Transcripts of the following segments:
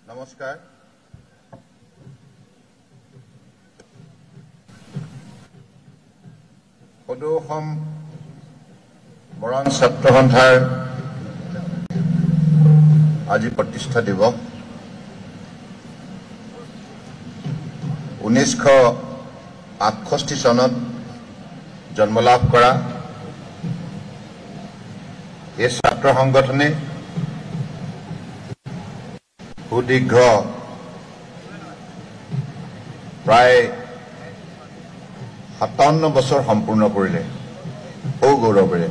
নমস্কাৰ। সদৌ অসম মৰাণ ছাত্ৰ সন্থাৰ আজি প্ৰতিষ্ঠা দিৱস। 1968 চনত জন্মলাভ কৰা এই ছাত্ৰ সংগঠনে সুদীৰ্ঘ প্ৰায় 57 বছৰ সম্পূৰ্ণ কৰিলে সৌগৌৰৱেৰে।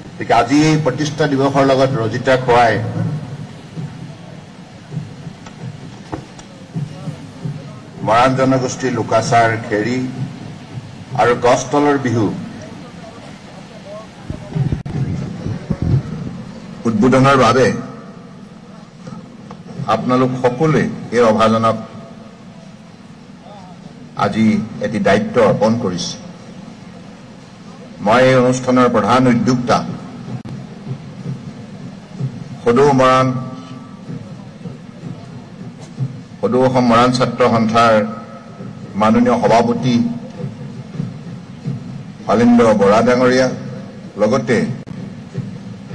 গতিকে আজি এই প্ৰতিষ্ঠা দিৱসৰ লগত ৰজিতা খুৱাই মৰাণ জনগোষ্ঠীৰ লোকাচাৰ খেৰী আৰু গছতলৰ বিহু উদ্বোধনৰ বাবে আপোনালোক সকলোৱে এই অভাজনক আজি এটি দায়িত্ব অৰ্পণ কৰিছে। মই এই অনুষ্ঠানৰ প্ৰধান উদ্যোক্তা সদৌ অসম মৰাণ ছাত্ৰ সন্থাৰ মাননীয় সভাপতি ফালিন্দ্ৰ বৰা ডাঙৰীয়া, লগতে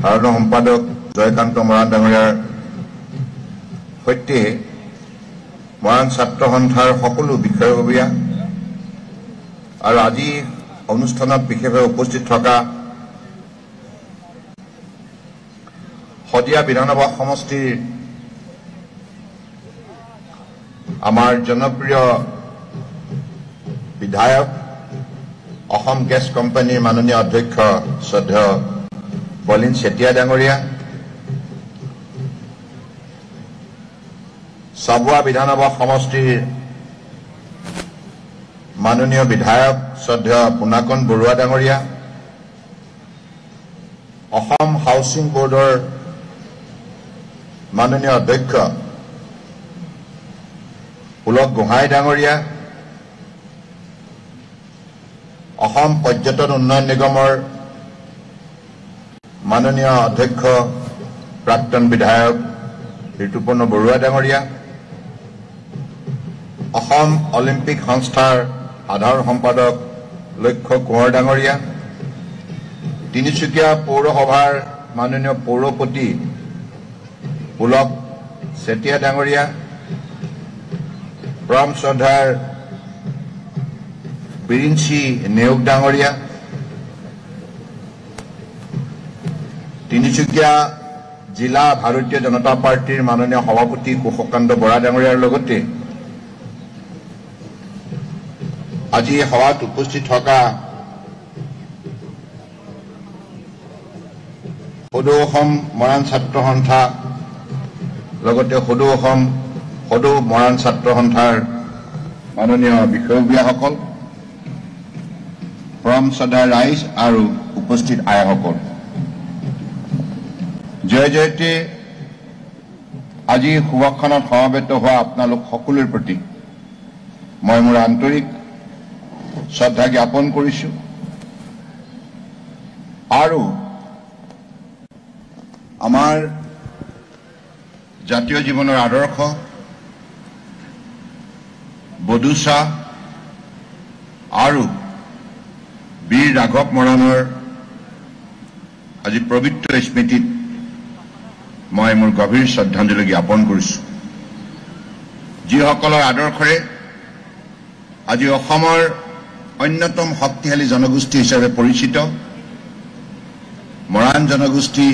সাধাৰণ সম্পাদক জয়কান্ত মৰাণ ডাঙৰীয়াৰ সৈতে মৰাণ ছাত্ৰ সন্থাৰ সকলো বিষয়ববীয়া আৰু আজি অনুষ্ঠানত বিশেষভাৱে উপস্থিত থকা শদিয়া বিধানসভা সমষ্টিৰ আমাৰ জনপ্ৰিয় বিধায়ক, অসম গেছ কোম্পানীৰ মাননীয় অধ্যক্ষ শ্ৰদ্ধেয় বলিন চেতিয়া ডাঙৰীয়া, চাবুৱা বিধানসভা সমষ্টিৰ মাননীয় বিধায়ক শ্ৰদ্ধেয় পুনাকন বৰুৱা ডাঙৰীয়া, অসম হাউচিং বোৰ্ডৰ মাননীয় অধ্যক্ষ পুলক গোহাঁই ডাঙৰীয়া, অসম পৰ্যটন উন্নয়ন নিগমৰ মাননীয় অধ্যক্ষ প্ৰাক্তন বিধায়ক ঋতুপৰ্ণ বৰুৱা ডাঙৰীয়া, অসম অলিম্পিক সংস্থাৰ সাধাৰণ সম্পাদক লক্ষ্য কোঁৱৰ ডাঙৰীয়া, তিনিচুকীয়া পৌৰসভাৰ মাননীয় পৌৰপতি পুলক চেতিয়া ডাঙৰীয়া, পৰম শ্ৰদ্ধাৰ বিৰিঞ্চি নেওগ ডাঙৰীয়া, তিনিচুকীয়া জিলা ভাৰতীয় জনতা পাৰ্টীৰ মাননীয় সভাপতি কুশকান্ত বৰা ডাঙৰীয়াৰ লগতে আজি সভাত উপস্থিত থকা সদৌ অসম মৰাণ ছাত্ৰ সন্থা, লগতে সদৌ মৰাণ ছাত্ৰ সন্থাৰ মাননীয় বিষয়ববীয়াসকল, পৰম শ্ৰদ্ধাৰ ৰাইজ আৰু উপস্থিত আইসকল, জয় জয়তে আজি সুভাষখনত সমবেত হোৱা আপোনালোক সকলোৰে প্ৰতি মই মোৰ আন্তৰিক শ্ৰদ্ধা জ্ঞাপন কৰিছো। আৰু আমাৰ জাতীয় জীৱনৰ আদৰ্শ বডুচা আৰু বীৰ ৰাঘৱ মৰাণৰ আজি পবিত্ৰ স্মৃতিত মই মোৰ গভীৰ শ্ৰদ্ধাঞ্জলি জ্ঞাপন কৰিছো। যিসকলৰ আদৰ্শৰে আজি অসমৰ অন্যতম শক্তিশালী জনগোষ্ঠী হিচাপে পৰিচিত মৰাণ জনগোষ্ঠী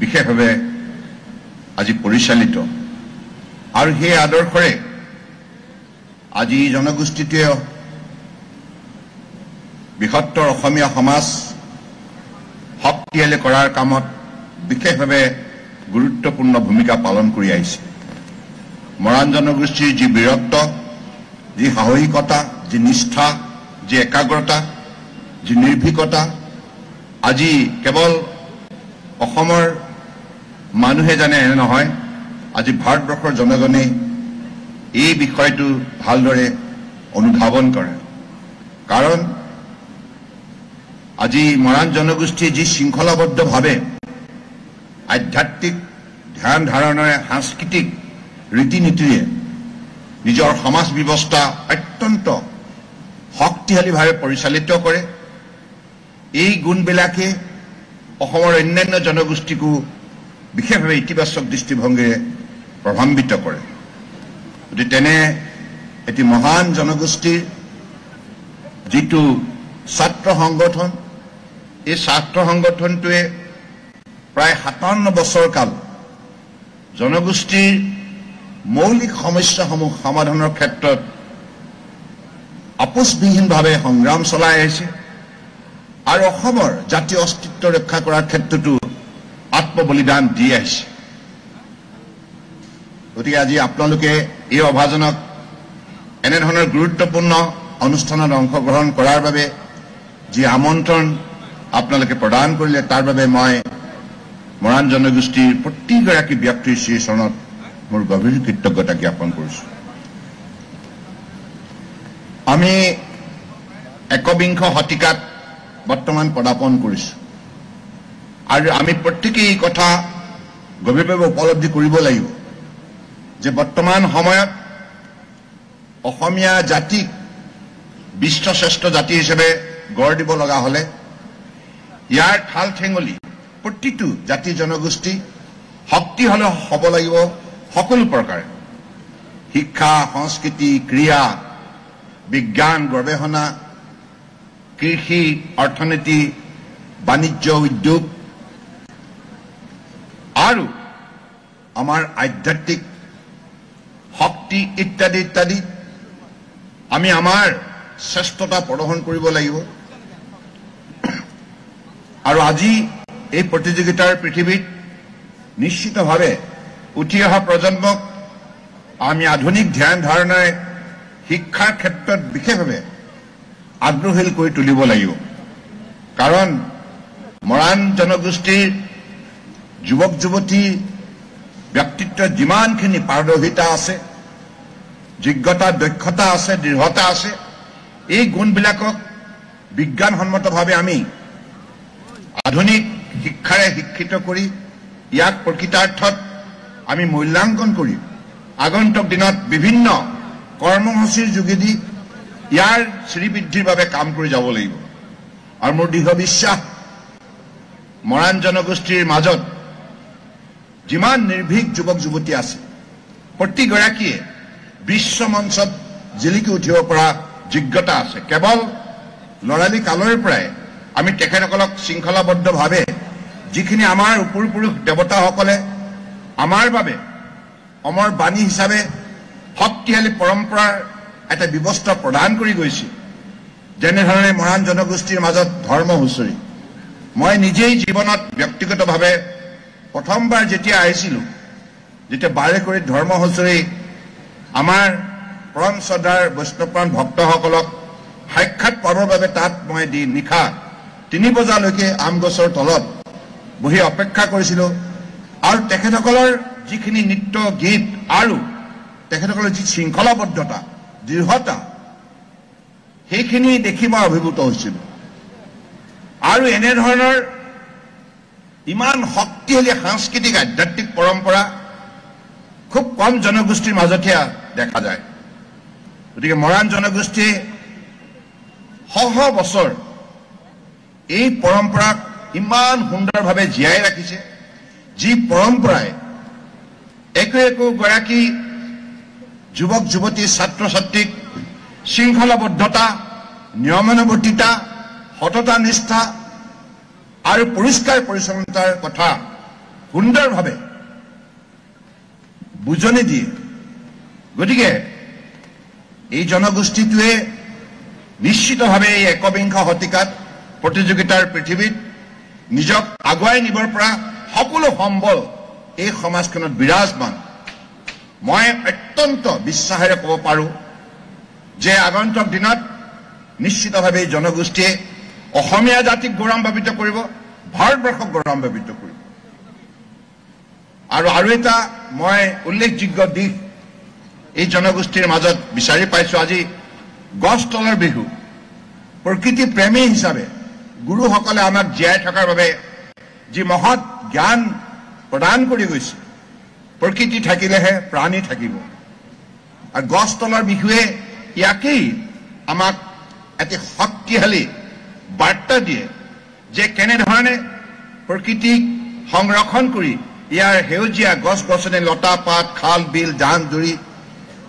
বিশেষভাৱে আজি পৰিচালিত, আৰু সেই আদৰ্শৰে আজি জনগোষ্ঠীটোৱে বৃহত্তৰ অসমীয়া সমাজ শক্তিশালী কৰাৰ কামত বিশেষভাৱে গুৰুত্বপূৰ্ণ ভূমিকা পালন কৰি আহিছে। মৰাণ জনগোষ্ঠীৰ যি বীৰত্ব, যি সাহসিকতা, যি নিষ্ঠা, যি একাগ্ৰতা, যি নিৰ্ভীকতা, আজি কেৱল অসমৰ মানুহে জানে এনে নহয়, আজি ভাৰতবৰ্ষৰ জনগণে এই বিষয়টো ভালদৰে অনুধাৱন কৰে। কাৰণ আজি মৰাণ জনগোষ্ঠীয়ে যি শৃংখলাবদ্ধভাৱে আধ্যাত্মিক ধ্যান ধাৰণাৰে সাংস্কৃতিক ৰীতি নীতিৰে নিজৰ সমাজ ব্যৱস্থা অত্যন্ত শক্তিশালীভাৱে পৰিচালিত কৰে। এই গুণবিলাকে অসমৰ অন্যান্য জনগোষ্ঠীকো বিশেষভাৱে ইতিবাচক দৃষ্টিভংগীৰে প্ৰভাৱান্বিত কৰে। গতিকে তেনে এটি মহান জনগোষ্ঠীৰ যিটো ছাত্ৰ সংগঠন, এই ছাত্ৰ সংগঠনটোৱে প্ৰায় 57 বছৰ কাল জনগোষ্ঠীৰ মৌলিক সমস্যাসমূহ সমাধানৰ ক্ষেত্ৰত আপোচবিহীনভাৱে সংগ্ৰাম চলাই আহিছে আৰু অসমৰ জাতীয় অস্তিত্ব ৰক্ষা কৰাৰ ক্ষেত্ৰতো আত্মবলিদান দি আহিছে। গতিকে আজি আপোনালোকে এই অভাজনক এনেধৰণৰ গুৰুত্বপূৰ্ণ অনুষ্ঠানত অংশগ্ৰহণ কৰাৰ বাবে যি আমন্ত্ৰণ আপোনালোকে প্ৰদান কৰিলে তাৰ বাবে মই মৰাণ জনগোষ্ঠীৰ প্ৰতিগৰাকী ব্যক্তিৰ শ্ৰীচৰণত মোৰ গভীৰ কৃতজ্ঞতা জ্ঞাপন কৰিছোঁ। আমি একবিংশ শতিকাত বৰ্তমান পদাৰ্পণ কৰিছোঁ আৰু আমি প্ৰত্যেকেই এই কথা গভীৰভাৱে উপলব্ধি কৰিব লাগিব যে বৰ্তমান সময়ত অসমীয়া জাতিক বিশ্বশ্ৰেষ্ঠ জাতি হিচাপে গঢ় দিব লগা হ'লে ইয়াৰ ঠাল ঠেঙুলি প্ৰতিটো জাতি জনগোষ্ঠী শক্তিশালী হ'ব লাগিব সকলো প্ৰকাৰে। শিক্ষা, সংস্কৃতি, ক্ৰীড়া, বিজ্ঞান, গৱেষণা, কৃষি, অৰ্থনীতি, বাণিজ্য, উদ্যোগ আৰু আমাৰ আধ্যাত্মিক শক্তি ইত্যাদি ইত্যাদি আমি আমাৰ শ্ৰেষ্ঠতা প্ৰদৰ্শন কৰিব লাগিব। আৰু আজি এই প্ৰতিযোগিতাৰ পৃথিৱীত নিশ্চিতভাৱে উঠি অহা প্ৰজন্মক আমি আধুনিক ধ্যান ধাৰণাৰে শিক্ষাৰ ক্ষেত্ৰত বিশেষভাৱে আগ্ৰহী কৰি তুলিব লাগিব। কাৰণ মৰাণ জনগোষ্ঠীৰ যুৱক যুৱতী ব্যক্তিত্বত যিমানখিনি পাৰদৰ্শিতা আছে, যোগ্যতা, দক্ষতা আছে, দৃঢ়তা আছে, এই গুণবিলাকক বিজ্ঞানসন্মতভাৱে আমি আধুনিক শিক্ষাৰে শিক্ষিত কৰি ইয়াক প্ৰকৃতাৰ্থত আমি মূল্যাংকন কৰি আগন্তুক দিনত বিভিন্ন কৰ্মসূচীৰ যোগেদি ইয়াৰ শ্ৰীবৃদ্ধিৰ বাবে কাম কৰি যাব লাগিব। আৰু মোৰ দৃঢ় বিশ্বাস মৰাণ জনগোষ্ঠীৰ মাজত যিমান নিৰ্ভীক যুৱক যুৱতী আছে প্ৰতিগৰাকীয়ে বিশ্ব মঞ্চত জিলিকি উঠিব পৰা যোগ্যতা আছে। কেৱল লৰালি কালৰ পৰাই আমি তেখেতসকলক শৃংখলাবদ্ধভাৱে যিখিনি আমাৰ পূৰ্বপুৰুষ দেৱতাসকলে আমাৰ বাবে অমৰ বাণী হিচাপে শক্তিশালী পৰম্পৰাৰ এটা ব্যৱস্থা প্ৰদান কৰি গৈছে, যেনেধৰণে মৰাণ জনগোষ্ঠীৰ মাজত ধৰ্ম হুঁচৰি। মই নিজেই জীৱনত ব্যক্তিগতভাৱে প্ৰথমবাৰ যেতিয়া আহিছিলোঁ, যেতিয়া বাৰেকুৰিত ধৰ্ম হুঁচৰি আমাৰ পৰম শ্ৰদ্ধাৰ বৈষ্ণৱপ্ৰাণ ভক্তসকলক সাক্ষাৎ পাবৰ বাবে তাত মই নিশা 3 বজালৈকে আম গছৰ তলত বহি অপেক্ষা কৰিছিলোঁ আৰু তেখেতসকলৰ যিখিনি নৃত্য গীত আৰু তেখেতসকলৰ যি শৃংখলাবদ্ধতা, দৃঢ়তা, সেইখিনি দেখি মই অভিভূত হৈছিলোঁ। আৰু এনেধৰণৰ ইমান শক্তিশালী সাংস্কৃতিক আধ্যাত্মিক পৰম্পৰা খুব কম জনগোষ্ঠীৰ মাজতহে দেখা যায়। গতিকে মৰাণ জনগোষ্ঠীয়ে শহ বছৰ এই পৰম্পৰাক ইমান সুন্দৰভাৱে জীয়াই ৰাখিছে, যি পৰম্পৰাই একো একো গৰাকী যুৱক যুৱতী, ছাত্ৰ ছাত্ৰীক শৃংখলাবদ্ধতা, নিয়মানুৱৰ্তিতা, সততা, নিষ্ঠা আৰু পৰিষ্কাৰ পৰিচ্ছন্নতাৰ কথা সুন্দৰভাৱে বুজনি দিয়ে। গতিকে এই জনগোষ্ঠীটোৱে নিশ্চিতভাৱে এই একবিংশ শতিকাত প্ৰতিযোগিতাৰ পৃথিৱীত নিজক আগুৱাই নিবৰ পৰা সকলো সম্বল এই সমাজখনত বিৰাজমান। মই অত্যন্ত বিশ্বাসেৰে ক'ব পাৰোঁ যে আগন্তুক দিনত নিশ্চিতভাৱে এই জনগোষ্ঠীয়ে অসমীয়া জাতিক গৌৰৱান্বিত কৰিব, ভাৰতবৰ্ষক গৌৰৱান্বিত কৰিব। আৰু এটা মই উল্লেখযোগ্য দিশ এই জনগোষ্ঠীৰ মাজত বিচাৰি পাইছোঁ। আজি গছ তলৰ বিহু, প্ৰকৃতি প্ৰেমী হিচাপে গুৰুসকলে আমাক জীয়াই থকাৰ বাবে যি মহৎ জ্ঞান প্ৰদান কৰি গৈছে, প্ৰকৃতি থাকিলেহে প্ৰাণী থাকিব আৰু গছ তলৰ বিহুৱে ইয়াকেই আমাক এটি শক্তিশালী বাৰ্তা দিয়ে যে কেনেধৰণে প্ৰকৃতিক সংৰক্ষণ কৰি ইয়াৰ সেউজীয়া গছ গছনি লতা পাত খাল বিল জান জুৰি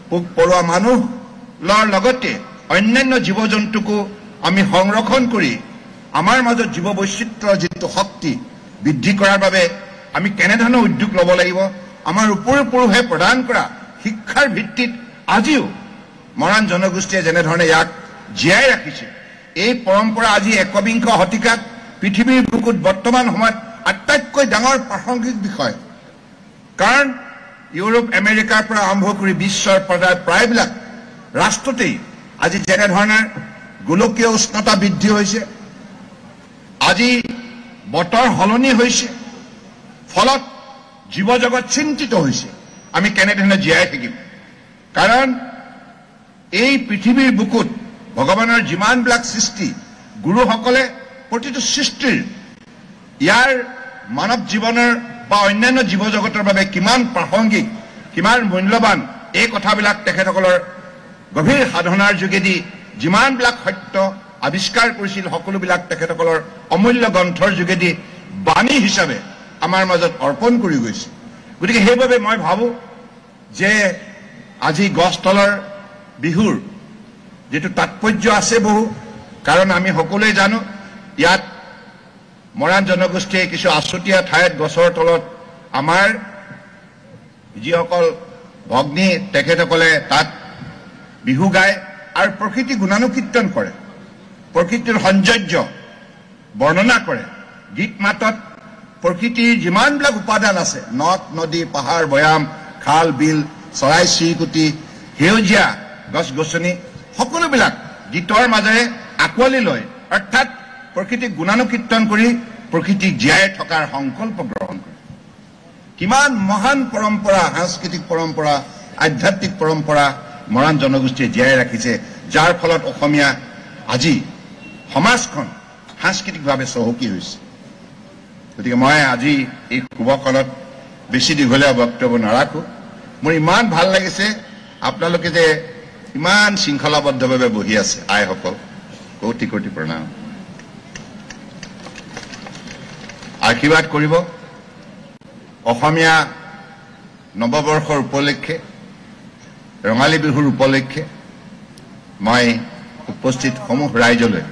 পোক পৰুৱা মানুহৰ লগতে অন্যান্য জীৱ জন্তুকো আমি সংৰক্ষণ কৰি আমাৰ মাজত জীৱ বৈচিত্ৰ্যৰ যিটো শক্তি বৃদ্ধি কৰাৰ বাবে আমি কেনেধৰণৰ উদ্যোগ ল'ব লাগিব আমাৰ পূৰ্বপুৰুষে প্ৰদান কৰা শিক্ষাৰ ভিত্তিত আজিও মৰাণ জনগোষ্ঠীয়ে যেনেধৰণে ইয়াক জীয়াই ৰাখিছে এই পৰম্পৰা আজি একবিংশ শতিকাত পৃথিৱীৰ বুকুত বৰ্তমান সময়ত আটাইতকৈ ডাঙৰ প্ৰাসংগিক বিষয় কাৰণ ইউৰোপ আমেৰিকাৰ পৰা আৰম্ভ কৰি বিশ্বৰ প্ৰায়বিলাক ৰাষ্ট্ৰতেই আজি যেনেধৰণে গোলকীয় উষ্ণতা বৃদ্ধি হৈছে আজি বতৰ সলনি হৈছে ফলত জীৱ জগত চিন্তিত হৈছে আমি কেনেধৰণে জীয়াই থাকিম কাৰণ এই পৃথিৱীৰ বুকুত ভগৱানৰ যিমানবিলাক সৃষ্টি গুৰুসকলে প্ৰতিটো সৃষ্টিৰ ইয়াৰ মানৱ জীৱনৰ বা অন্যান্য জীৱ জগতৰ বাবে কিমান প্ৰাসংগিক কিমান মূল্যৱান এই কথাবিলাক তেখেতসকলৰ গভীৰ সাধনাৰ যোগেদি যিমানবিলাক সত্য আৱিষ্কাৰ কৰিছিল সকলোবিলাক তেখেতসকলৰ অমূল্য গ্ৰন্থৰ যোগেদি বাণী হিচাপে আমাৰ মাজত অৰ্পণ কৰি গৈছে গতিকে সেইবাবে মই ভাবোঁ যে আজি গছ তলৰ বিহুৰ যেটো তাৎপৰ্য আছে বহু কাৰণ আমি সকলোৱে জানো ইয়াত মৰাণ জনগোষ্ঠীয়ে কিছু আছুতীয়া ঠাইত গছৰ তলত আমাৰ যিসকল ভগ্নী তেখেতসকলে তাত বিহু গায় আৰু প্ৰকৃতি গুণানুকীৰ্তন কৰে প্ৰকৃতিৰ সৌন্দৰ্য বৰ্ণনা কৰে গীত মাতত প্ৰকৃতিৰ যিমানবিলাক উপাদান আছে নদ নদী পাহাৰ ভৈয়াম খাল বিল চৰাই চিৰিকটি সেউজীয়া গছ গছনি সকলোবিলাক গীতৰ মাজেৰে আঁকোৱালি লয় অৰ্থাৎ প্ৰকৃতিক গুণানুকীৰ্তন কৰি প্ৰকৃতিক জীয়াই থকাৰ সংকল্প গ্ৰহণ কৰে কিমান মহান পৰম্পৰা সাংস্কৃতিক পৰম্পৰা আধ্যাত্মিক পৰম্পৰা মৰাণ জনগোষ্ঠীয়ে জীয়াই ৰাখিছে যাৰ ফলত অসমীয়া আজি সমাজখন সাংস্কৃতিকভাৱে চহকী হৈছে গতিকে মই আজি এই শুভকালত বেছি দীঘলীয়া বক্তব্য নাৰাখোঁ মোৰ ইমান ভাল লাগিছে আপোনালোকে যে ইমান শৃংখলাবদ্ধভাৱে বহি আছে আইসকল কোটি কোটি প্ৰণাম আশীৰ্বাদ কৰিব অসমীয়া নৱবৰ্ষৰ উপলক্ষে ৰঙালী বিহুৰ উপলক্ষে মই উপস্থিত সমূহ ৰাইজলৈ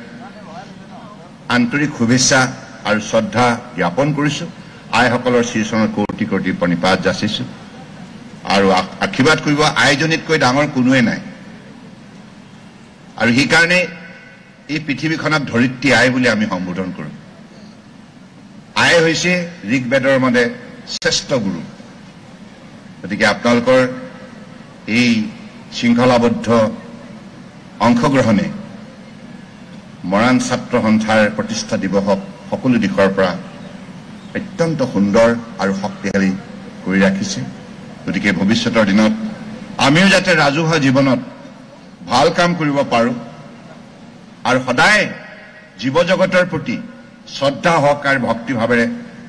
আন্তৰিক শুভেচ্ছা আৰু শ্ৰদ্ধা জ্ঞাপন কৰিছোঁ আইসকলৰ শ্ৰীচৰণৰ কোটি কোটি প্ৰণিপাত যাচিছোঁ আৰু আশীৰ্বাদ কৰিব আইজনীতকৈ ডাঙৰ কোনোৱে নাই আৰু সেইকাৰণে এই পৃথিৱীখনক ধৰিত্ৰী আই বুলি আমি সম্বোধন কৰোঁ আই হৈছে ঋগবেদৰ মতে শ্ৰেষ্ঠ গুৰু গতিকে আপোনালোকৰ এই শৃংখলাবদ্ধ অংশগ্ৰহণে মৰাণ ছাত্ৰ সন্থাৰ প্ৰতিষ্ঠা দিৱসক সকলো দিশৰ পৰা অত্যন্ত সুন্দৰ আৰু শক্তিশালী কৰি ৰাখিছে গতিকে ভৱিষ্যতৰ দিনত আমিও যাতে ৰাজহুৱা জীৱনত ভাল কাম কৰিব পাৰোঁ আৰু সদায় জীৱ জগতৰ প্ৰতি শ্ৰদ্ধা সহকাৰ ভক্তিভাৱেৰে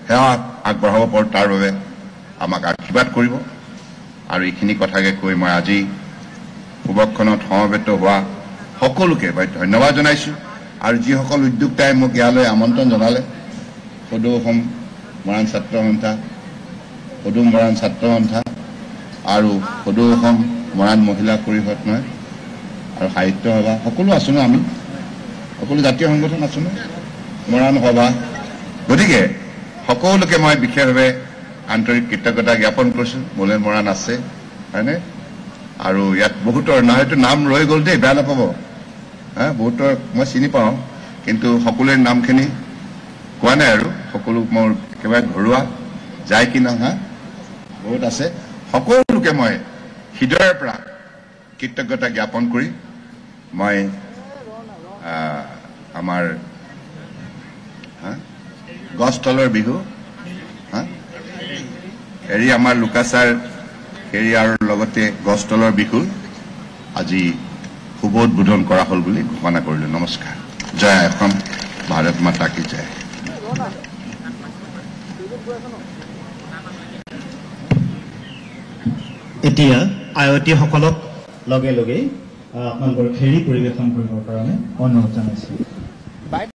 সেৱা আগবঢ়াব পাৰোঁ তাৰ বাবে আমাক আশীৰ্বাদ কৰিব আৰু এইখিনি কথাকে কৈ মই আজি শুভক্ষণত সমবেত হোৱা সকলোকে মই ধন্যবাদ জনাইছোঁ আৰু যিসকল উদ্যোক্তাই মোক ইয়ালৈ আমন্ত্ৰণ জনালে সদৌ অসম মৰাণ ছাত্ৰ সন্থা সদৌ মৰাণ ছাত্ৰ সন্থা আৰু সদৌ অসম মৰাণ মহিলা পৰিষদ নহয় আৰু সাহিত্য সভা সকলো আছোঁ ন আমি সকলো জাতীয় সংগঠন আছোঁ ন মৰাণ সভা গতিকে সকলোকে মই বিশেষভাৱে আন্তৰিক কৃতজ্ঞতা জ্ঞাপন কৰিছোঁ মোলে মৰাণ আছে হয়নে আৰু ইয়াত বহুতৰ হয়তো নাম ৰৈ গ'ল দেই বেয়া নাপাব বহুতৰ মই চিনি পাওঁ কিন্তু সকলোৰে নামখিনি কোৱা নাই আৰু সকলো মোৰ একেবাৰে ঘৰুৱা যায় কি নহয় বহুত আছে সকলোকে মই হৃদয়ৰ পৰা কৃতজ্ঞতা জ্ঞাপন কৰি মই আমাৰ গছ তলৰ বিহু হেৰি আমাৰ লুকাচাৰ হেৰি আৰু লগতে গছ তলৰ বিহু আজি শুভ উদ্বোধন কৰা হ'ল বুলি ঘোষণা কৰিলোঁ নমস্কাৰ জয় অসম ভাৰত মাতা কি জয় এতিয়া আয়তীসকলক লগে লগে আপোনালোকৰ খেৰি পৰিৱেশন কৰিবৰ কাৰণে অনুৰোধ জনাইছোঁ।